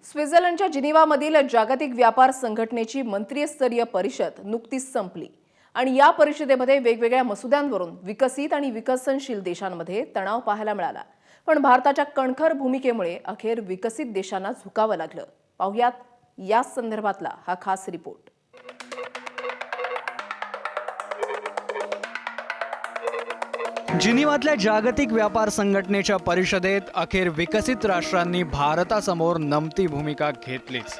स्वित्झर्लंडच्या जिनिव्हामधील जागतिक व्यापार संघटनेची मंत्रिस्तरीय परिषद नुकतीच संपली आणि या परिषदेमध्ये वेगवेगळ्या मसुद्यांवरून विकसित आणि विकसनशील देशांमध्ये तणाव पाहायला मिळाला। पण भारताच्या कणखर भूमिकेमुळे अखेर विकसित देशांना झुकावं लागलं। पाहुयात या संदर्भातला हा खास रिपोर्ट। जिनिव्हातल्या जागतिक व्यापार संघटनेच्या परिषदेत अखेर विकसित राष्ट्रांनी भारतासमोर नमती भूमिका घेतलीच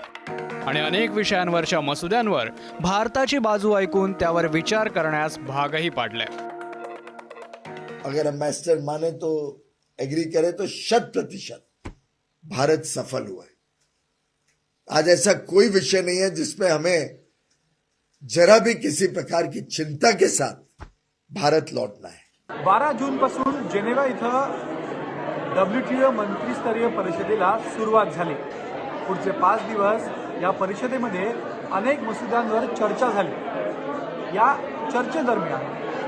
आणि अनेक विषयांवरच्या मसुद्यांवर भारताची बाजू ऐकून त्यावर विचार करण्यास भागही पाडले। अगर एम्बेसडर माने तो एग्री करे तो 100% भारत सफल हुआ है। आज ऐसा कोई विषय नहीं है जिसमें हमें जरा भी किसी प्रकार की चिंता के साथ भारत लौटना है। 12 जून पासून जेनेवा इथं WTO मंत्रिस्तरीय परिषदेला सुरुवात झाली। पुढचे 5 दिवस या परिषदेमध्ये अनेक मसुद्यांवर चर्चा झाली। या चर्चेदरम्यान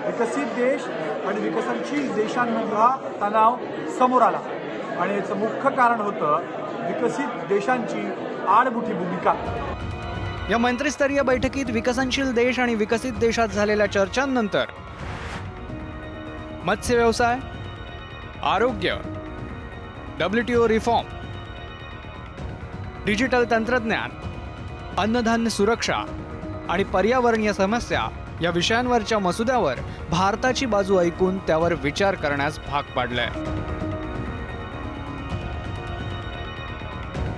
विकसित देश आणि विकसनशील देशांमधला तणाव समोर आला आणि याचं मुख्य कारण होतं विकसित देशांची आडमुठी भूमिका। या मंत्रिस्तरीय बैठकीत विकसनशील देश आणि विकसित देशात झालेल्या चर्चांनंतर मत्स्य व्यवसाय, आरोग्य, WTO रिफॉर्म, डिजिटल तंत्रज्ञान, अन्नधान्य सुरक्षा आणि पर्यावरणीय समस्या या विषयांवरच्या मसुद्यावर भारताची बाजू ऐकून त्यावर विचार करण्यास भाग पाडले।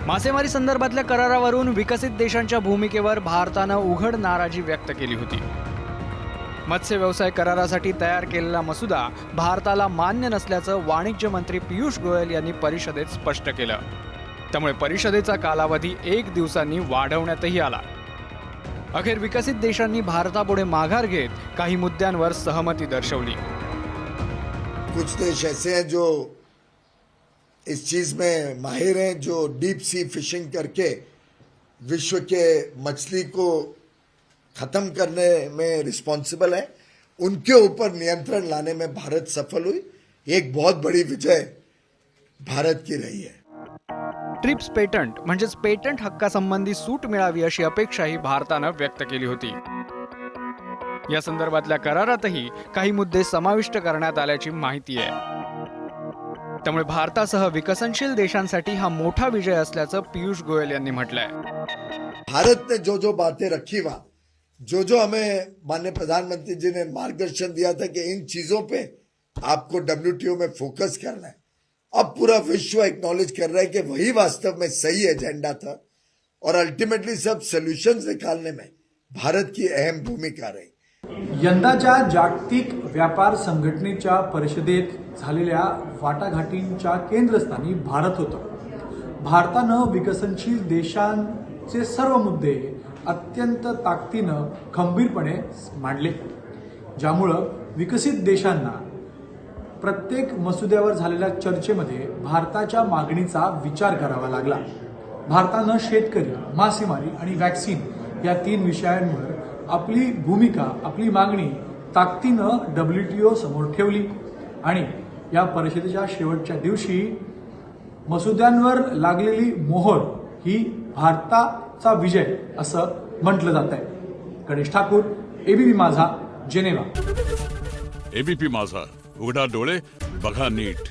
मासेमारी संदर्भातल्या करारावरून विकसित देशांच्या भूमिकेवर भारतानं उघड नाराजी व्यक्त केली होती। मत्स्य व्यवसाय करारासाठी तयार केलेला मसुदा भारताला मान्य नसल्याचं वाणिज्य मंत्री पियुष गोयल यांनी परिषदेत स्पष्ट केलं। त्यामुळे परिषदेचा कालावधी 1 दिवसांनी वाढवण्यातही आला। अखेर विकसित देशांनी भारतापुढे माघार घेत काही मुद्द्यांवर सहमती दर्शवली। कुछ देश ऐसे हैं जो इस चीज में माहिर हैं, जो डीप सी फिशिंग करके विश्व के मछली को खत्म करने में रिस्पॉन्सिबल है। उनके ऊपर नियंत्रण लाने में भारत सफल हुई। एक बहुत बड़ी विजय भारत की रही है। ट्रिप्स पेटंट म्हणजेच पेटंट हक्कासंबंधी सूट मिळावी अशी अपेक्षाही भारतानं व्यक्त केली होती। या संदर्भातल्या करारातही काही मुद्दे समाविष्ट करण्यात आल्याची माहिती आहे। त्यामुळे भारतासह विकसनशील देशांसाठी हा मोठा विजय असल्याचं पियुष गोयल यांनी म्हटलंय। भारत ने जो जो बातें रखी वहां, जो जो हमें माननीय प्रधानमंत्री जी ने मार्गदर्शन दिया था कि इन चीजों पे आपको WTO में फोकस करना है, अब पूरा विश्व एक्नॉलेज कर रहा है कि वही वास्तव में सही एजेंडा था और अल्टीमेटली सब सॉल्यूशंस निकालने में भारत की अहम भूमिका रही। यंदाच्या जागतिक व्यापार संघटनेच्या परिषदेत झालेल्या वाटाघाटींच्या केंद्रस्थानी भारत होता। भारतानं विकसनशील देशांचे सर्व मुद्दे अत्यंत ताकदीनं खंबीरपणे मांडले, ज्यामुळे विकसित देशांना प्रत्येक मसुद्यावर झालेल्या चर्चेमध्ये भारताच्या मागणीचा विचार करावा लागला। भारतानं शेतकरी, मासेमारी आणि वॅक्सिन या 3 विषयांवर आपली भूमिका, आपली मागणी ताकदीनं WTO समोर ठेवली आणि या परिषदेच्या शेवटच्या दिवशी मसुद्यांवर लागलेली मोहर ही भारताचा विजय असं म्हटलं जात आहे। गणेश ठाकूर, ABP माझा, जेनेवा। ABP माझा, उघडा डोळे बघा नीट।